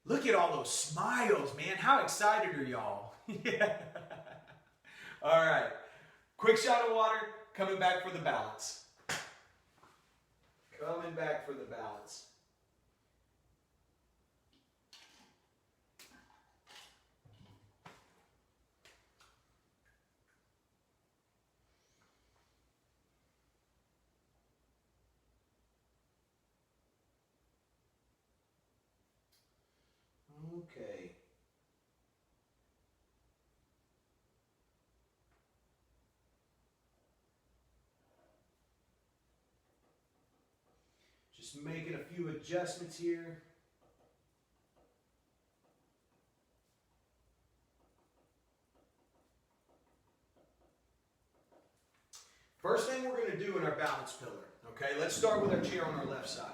Look at all those smiles, man. How excited are y'all? Yeah. All right, quick shot of water, coming back for the balance. Coming back for the balance. Okay. Just making a few adjustments here. First thing we're going to do in our balance pillar, okay? Let's start with our chair on our left side.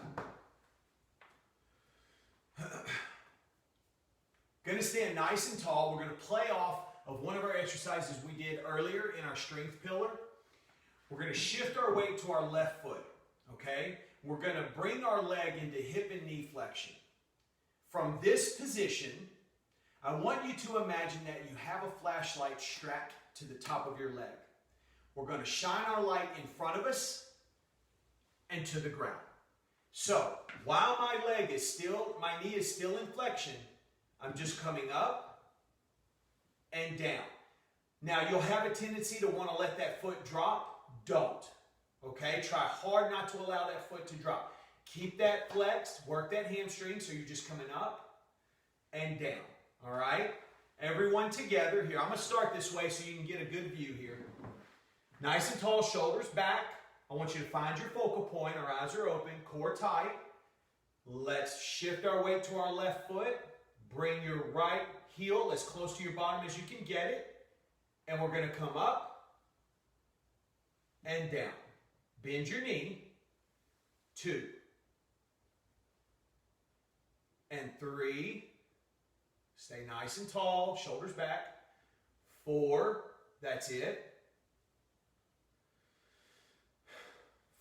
Going to stand nice and tall. We're going to play off of one of our exercises we did earlier in our strength pillar. We're going to shift our weight to our left foot, okay? We're going to bring our leg into hip and knee flexion. From this position, I want you to imagine that you have a flashlight strapped to the top of your leg. We're going to shine our light in front of us and to the ground. So, while my knee is still in flexion, I'm just coming up and down. Now, you'll have a tendency to want to let that foot drop. Don't. Okay? Try hard not to allow that foot to drop. Keep that flexed. Work that hamstring so you're just coming up and down. All right? Everyone together. Here, I'm going to start this way so you can get a good view here. Nice and tall, shoulders back. I want you to find your focal point. Our eyes are open, core tight. Let's shift our weight to our left foot. Bring your right heel as close to your bottom as you can get it. And we're going to come up and down. Bend your knee. 2. And 3. Stay nice and tall, shoulders back. 4. That's it.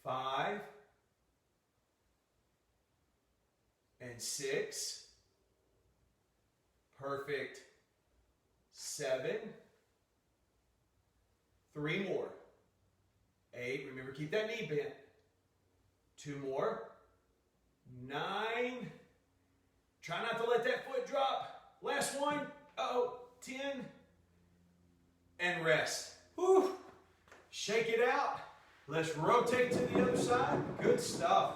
5. And 6. Perfect. 7. 3 more. 8. Remember, keep that knee bent. 2 more. 9. Try not to let that foot drop. Last one. 10. And rest. Whew. Shake it out. Let's rotate to the other side. Good stuff.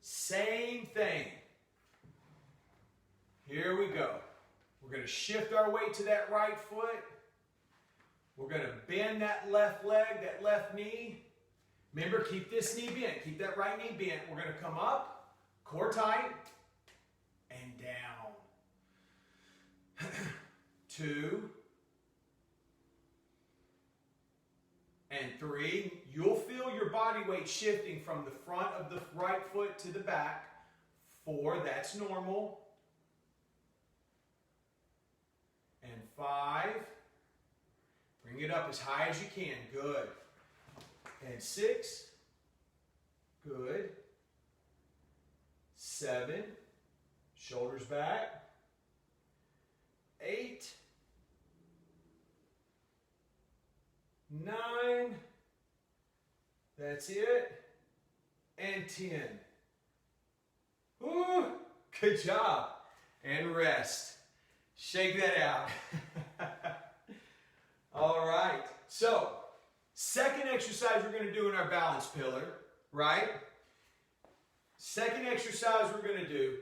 Same thing. Here we go. We're going to shift our weight to that right foot. We're going to bend that left leg, that left knee. Remember, keep this knee bent. Keep that right knee bent. We're going to come up, core tight, and down. 2. And 3, you'll feel your body weight shifting from the front of the right foot to the back. 4, that's normal. And 5, bring it up as high as you can. Good. And 6, good. 7, shoulders back. 8, 9, that's it, and 10. Woo, good job. And rest. Shake that out. All right, so second exercise we're going to do in our balance pillar, right? Second exercise we're going to do.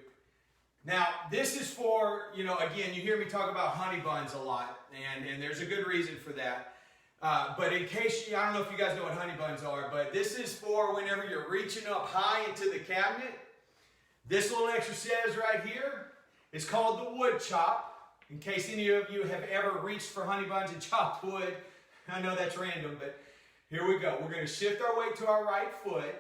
Now, this is for, again, you hear me talk about honey buns a lot, and there's a good reason for that. But in case, I don't know if you guys know what honey buns are, but this is for whenever you're reaching up high into the cabinet. This little exercise right here is called the wood chop. In case any of you have ever reached for honey buns and chopped wood, I know that's random, but here we go. We're going to shift our weight to our right foot,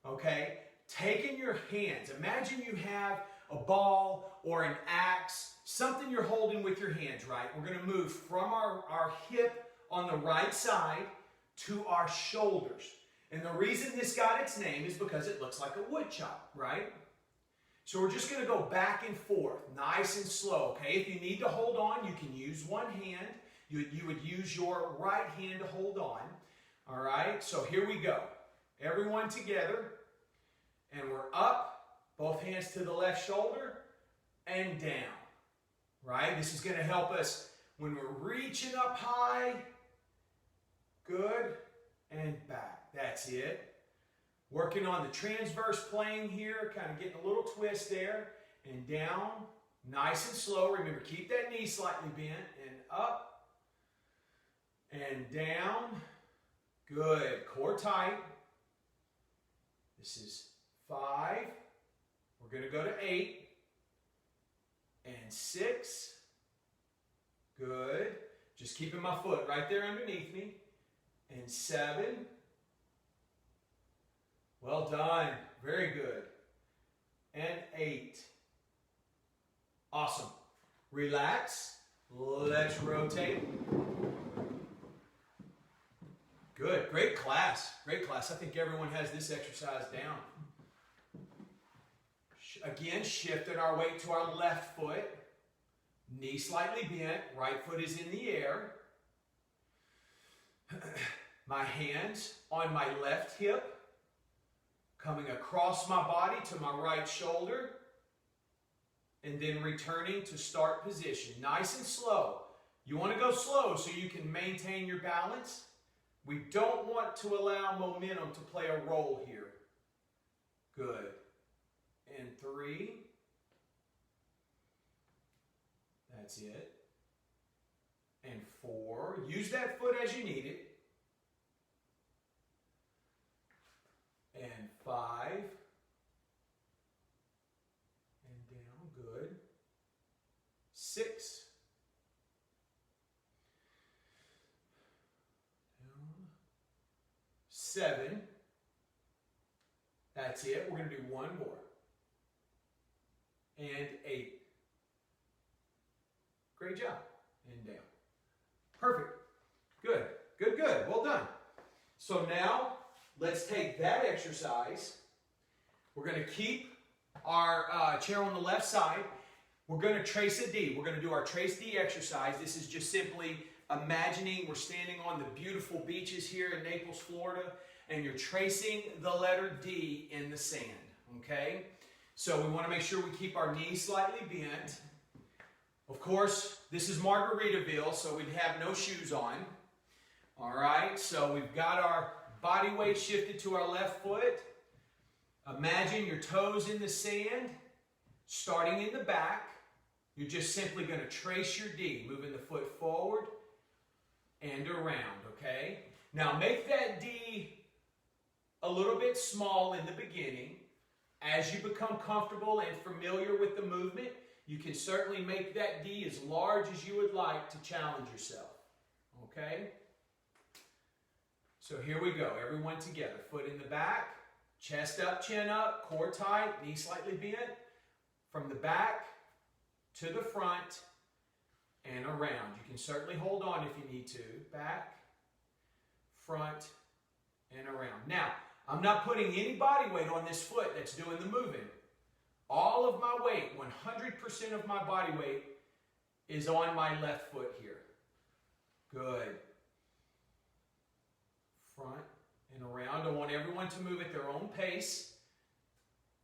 okay? Taking your hands, imagine you have a ball or an axe, something you're holding with your hands, right? We're going to move from our hip on the right side to our shoulders. And the reason this got its name is because it looks like a wood chop, right? So we're just going to go back and forth, nice and slow, okay? If you need to hold on, you can use one hand. You would use your right hand to hold on, all right? So here we go. Everyone together, and we're up, both hands to the left shoulder, and down, right? This is going to help us when we're reaching up high. Good, and back. That's it. Working on the transverse plane here, kind of getting a little twist there. and down. Nice and slow. Remember, keep that knee slightly bent, and up and down. Good. Core tight. This is 5. We're going to go to 8 and 6. Good. Just keeping my foot right there underneath me. And 7. Well done. Very good. And 8. Awesome. Relax. Let's rotate. Good. Great class. Great class. I think everyone has this exercise down. Again, shifting our weight to our left foot. Knee slightly bent. Right foot is in the air. My hands on my left hip. Coming across my body to my right shoulder. And then returning to start position. Nice and slow. You want to go slow so you can maintain your balance. We don't want to allow momentum to play a role here. Good. And 3. That's it. And 4. Use that foot as you need it. And 5. And down. Good. 6. 7. That's it. We're going to do one more. And 8. Great job. And down. Perfect. Good. Good, good. Well done. So now, let's take that exercise. We're going to keep our chair on the left side. We're going to trace a D. We're going to do our trace D exercise. This is just simply imagining we're standing on the beautiful beaches here in Naples, Florida, and you're tracing the letter D in the sand, okay? So we want to make sure we keep our knees slightly bent. Of course, this is Margaritaville, so we'd have no shoes on. All right, so we've got our body weight shifted to our left foot. Imagine your toes in the sand, starting in the back. You're just simply going to trace your D, moving the foot forward and around, okay? Now make that D a little bit small in the beginning. As you become comfortable and familiar with the movement, you can certainly make that D as large as you would like to challenge yourself, okay? So here we go, everyone together. Foot in the back, chest up, chin up, core tight, knee slightly bent. From the back to the front and around. You can certainly hold on if you need to. Back, front, and around. Now, I'm not putting any body weight on this foot that's doing the moving. All of my weight, 100% of my body weight, is on my left foot here. Good. Front and around. I want everyone to move at their own pace.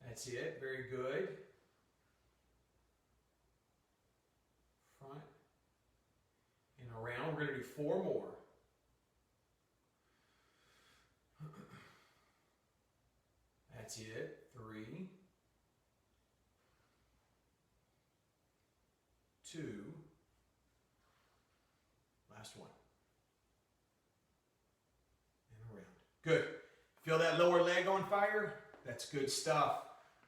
That's it. Very good. Front and around. We're going to do 4 more. That's it. 3, 2, last one. And around. Good. Feel that lower leg on fire? That's good stuff.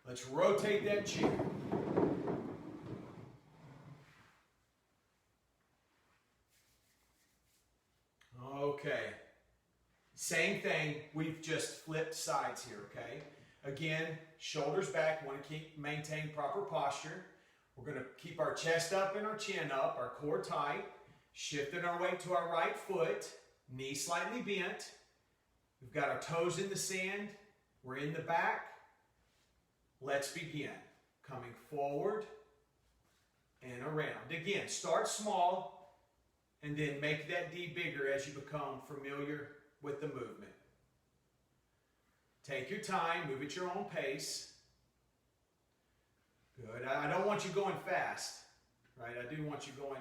Let's rotate that chair. Okay. Same thing, we've just flipped sides here, okay? Again, shoulders back, want to maintain proper posture. We're going to keep our chest up and our chin up, our core tight, shifting our weight to our right foot, knee slightly bent. We've got our toes in the sand. We're in the back. Let's begin. Coming forward and around. Again, start small and then make that D bigger as you become familiar with the movement. Take your time, move at your own pace. Good. I don't want you going fast, right? I do want you going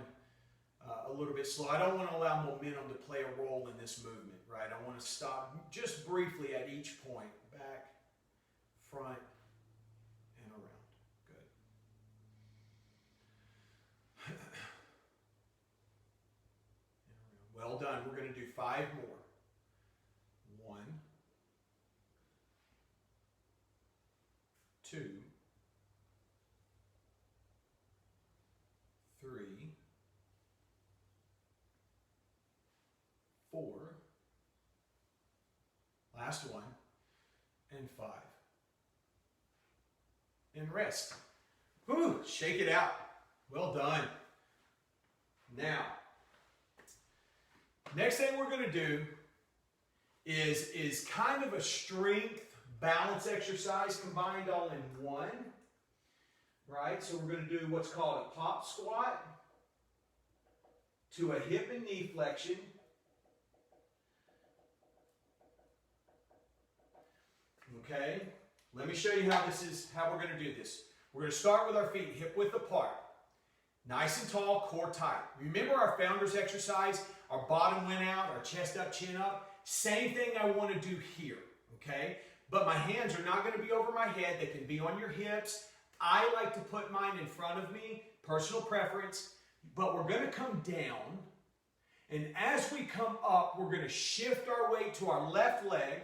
a little bit slow. I don't want to allow momentum to play a role in this movement, right? I want to stop just briefly at each point. Back, front, and around. Good. 5 more. 1, 2, 3, 4, last one, and 5. And rest. Whew, shake it out. Well done. Now, next thing we're going to do is kind of a strength balance exercise combined all in one. Right? So we're going to do what's called a pop squat to a hip and knee flexion. Okay? Let me show you how we're going to do this. We're going to start with our feet hip width apart. Nice and tall, core tight. Remember our founder's exercise? Our bottom went out, our chest up, chin up. Same thing I want to do here, okay? But my hands are not going to be over my head. They can be on your hips. I like to put mine in front of me, personal preference. But we're going to come down. And as we come up, we're going to shift our weight to our left leg.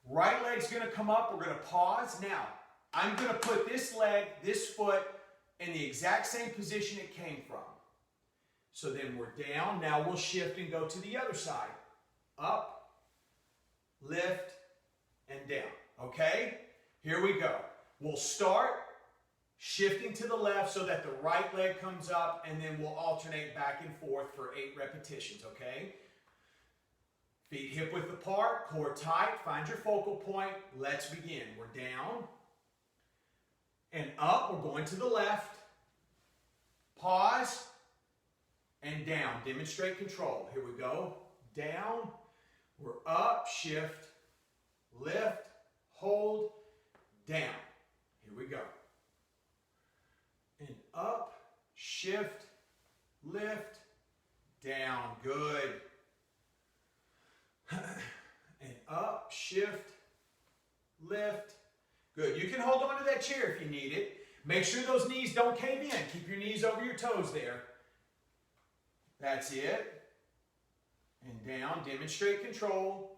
Right leg's going to come up. We're going to pause. Now, I'm going to put this leg, this foot, in the exact same position it came from. So then we're down. Now we'll shift and go to the other side. Up, lift, and down. Okay? Here we go. We'll start shifting to the left so that the right leg comes up, and then we'll alternate back and forth for 8 repetitions. Okay? Feet hip width apart, core tight. Find your focal point. Let's begin. We're down and up. We're going to the left. Pause and down. Demonstrate control. Here we go. Down. We're up. Shift. Lift. Hold. Down. Here we go. And up. Shift. Lift. Down. Good. And up. Shift. Lift. Good. You can hold on to that chair if you need it. Make sure those knees don't cave in. Keep your knees over your toes there. That's it. And down. Demonstrate control.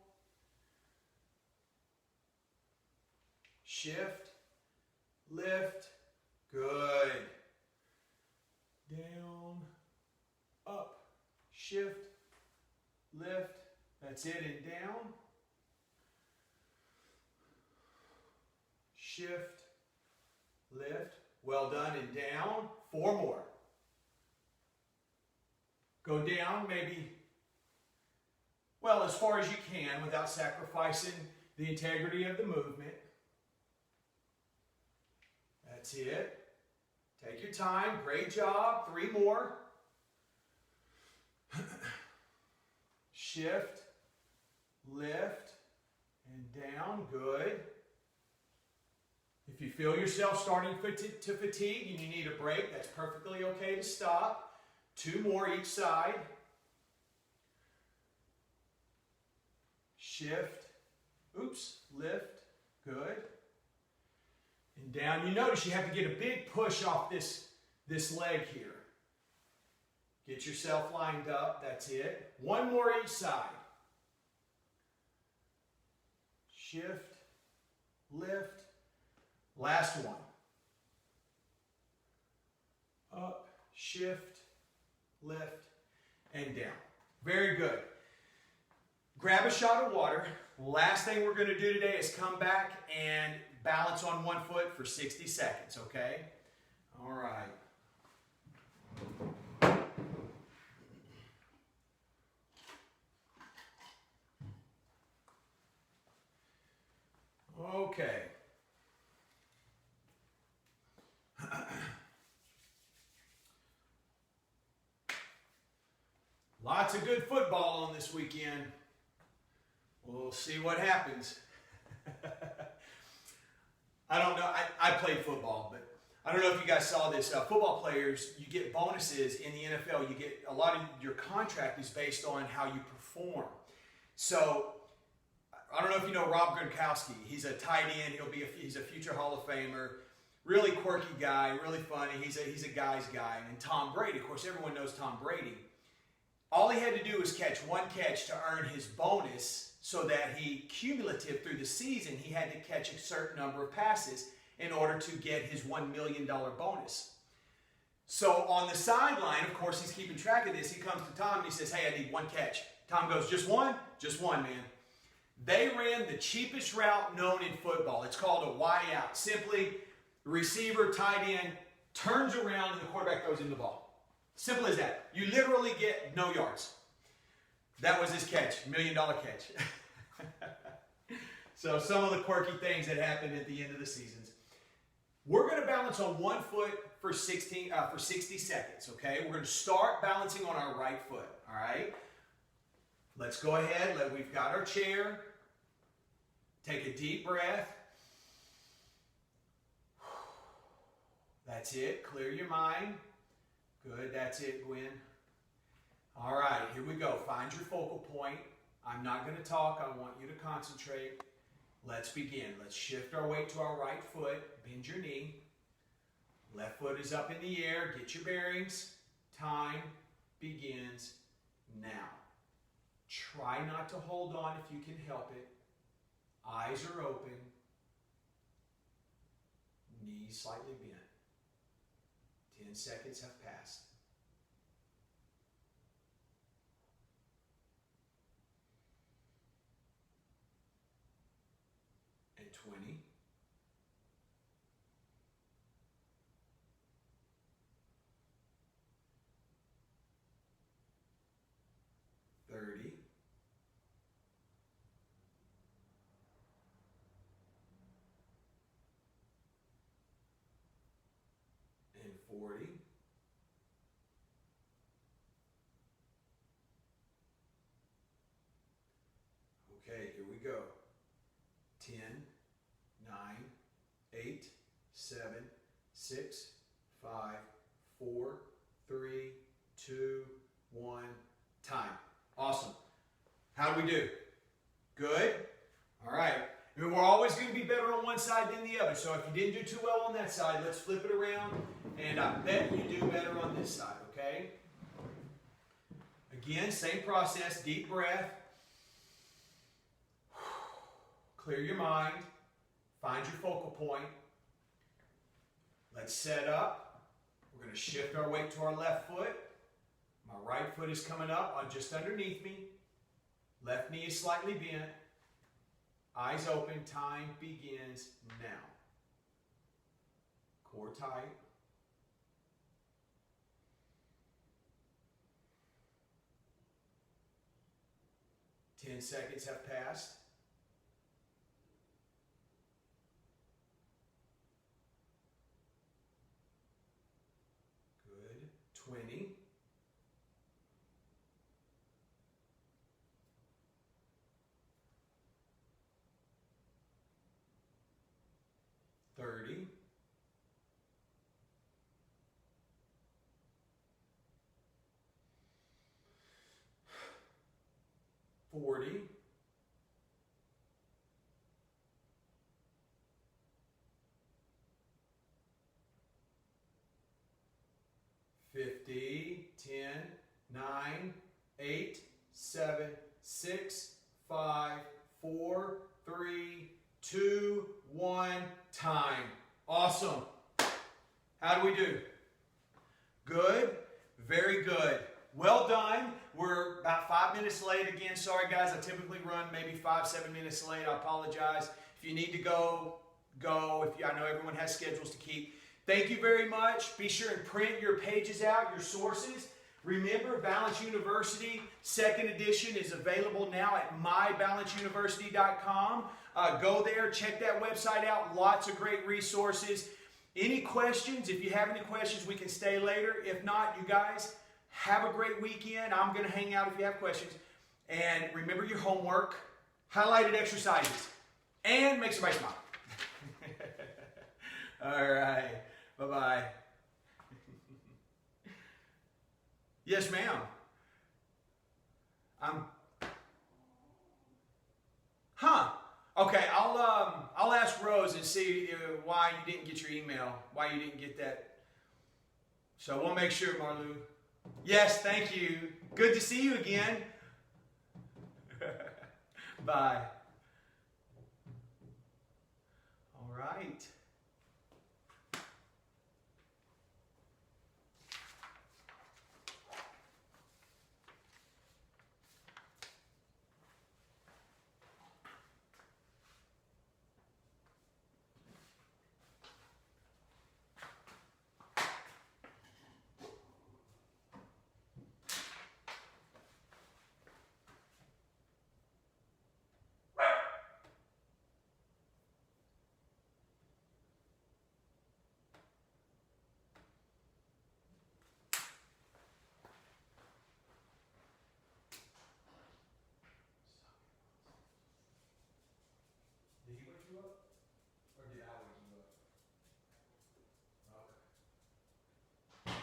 Shift. Lift. Good. Down. Up. Shift. Lift. That's it. And down. Shift, lift, well done, and down. 4 more. Go down maybe, well, as far as you can without sacrificing the integrity of the movement. That's it. Take your time. Great job. 3 more. Shift, lift, and down. Good. If you feel yourself starting to fatigue and you need a break, that's perfectly okay to stop. 2 more each side. Shift. Oops. Lift. Good. And down. You notice you have to get a big push off this leg here. Get yourself lined up. That's it. 1 more each side. Shift. Lift. Last one. Up, shift, lift, and down. Very good. Grab a shot of water. Last thing we're going to do today is come back and balance on one foot for 60 seconds, okay? All right. Okay. Lots of good football on this weekend. We'll see what happens. I don't know. I played football, but I don't know if you guys saw this. Football players, you get bonuses in the NFL. You get a lot of your contract is based on how you perform. So I don't know if you know Rob Gronkowski. He's a tight end. He's a future Hall of Famer. Really quirky guy, really funny. He's a guy's guy. And Tom Brady, of course, everyone knows Tom Brady. All he had to do was catch one catch to earn his bonus, so that he, cumulative through the season, he had to catch a certain number of passes in order to get his $1 million bonus. So on the sideline, of course, he's keeping track of this. He comes to Tom and he says, hey, I need one catch. Tom goes, just one? Just one, man. They ran the cheapest route known in football. It's called a Y out. Simply, receiver, tight end, turns around and the quarterback throws in the ball. Simple as that. You literally get no yards. That was his catch, $1 million catch. So some of the quirky things that happened at the end of the seasons. We're going to balance on one foot for 60 seconds, okay? We're going to start balancing on our right foot, all right? Let's go ahead. We've got our chair. Take a deep breath. That's it. Clear your mind. Good. That's it, Gwen. All right. Here we go. Find your focal point. I'm not going to talk. I want you to concentrate. Let's begin. Let's shift our weight to our right foot. Bend your knee. Left foot is up in the air. Get your bearings. Time begins now. Try not to hold on if you can help it. Eyes are open. Knees slightly bent. 10 seconds have passed. And 20. 30. And 40. Okay, here we go. 10, 9, 8, 7, 6, 5, 4, 3, 2, 1, time. Awesome. How do we do? Good? All right. And we're always going to be better on one side than the other. So if you didn't do too well on that side, let's flip it around. And I bet you do better on this side, okay? Again, same process. Deep breath. Clear your mind. Find your focal point. Let's set up. We're going to shift our weight to our left foot. My right foot is coming up on just underneath me. Left knee is slightly bent. Eyes open. Time begins now. Core tight. Ten seconds have passed. Good. 20. 30. 40. 50. 10, 9, 8, 7, 6, 5, 4, 3, 2, 1, time. Awesome. How do we do? Good. Very good. Well done. We're about 5 minutes late again. Sorry, guys. I typically run maybe 5-7 minutes late. I apologize. If you need to go. I know everyone has schedules to keep. Thank you very much. Be sure and print your pages out, your sources. Remember, Balance University, second edition, is available now at mybalanceuniversity.com. Go there, check that website out. Lots of great resources. Any questions? If you have any questions, we can stay later. If not, you guys, have a great weekend. I'm going to hang out if you have questions. And remember your homework, highlighted exercises, and make somebody smile. All right. Bye-bye. Yes, ma'am. Okay, I'll ask Rose and see why you didn't get your email, why you didn't get that. So we'll make sure, Marlou. Yes, thank you. Good to see you again. Bye. All right. Did he wake you up? Or did I wake you up? Okay.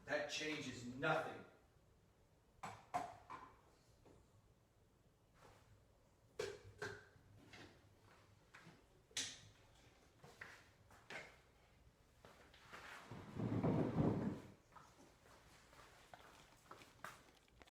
That changes nothing.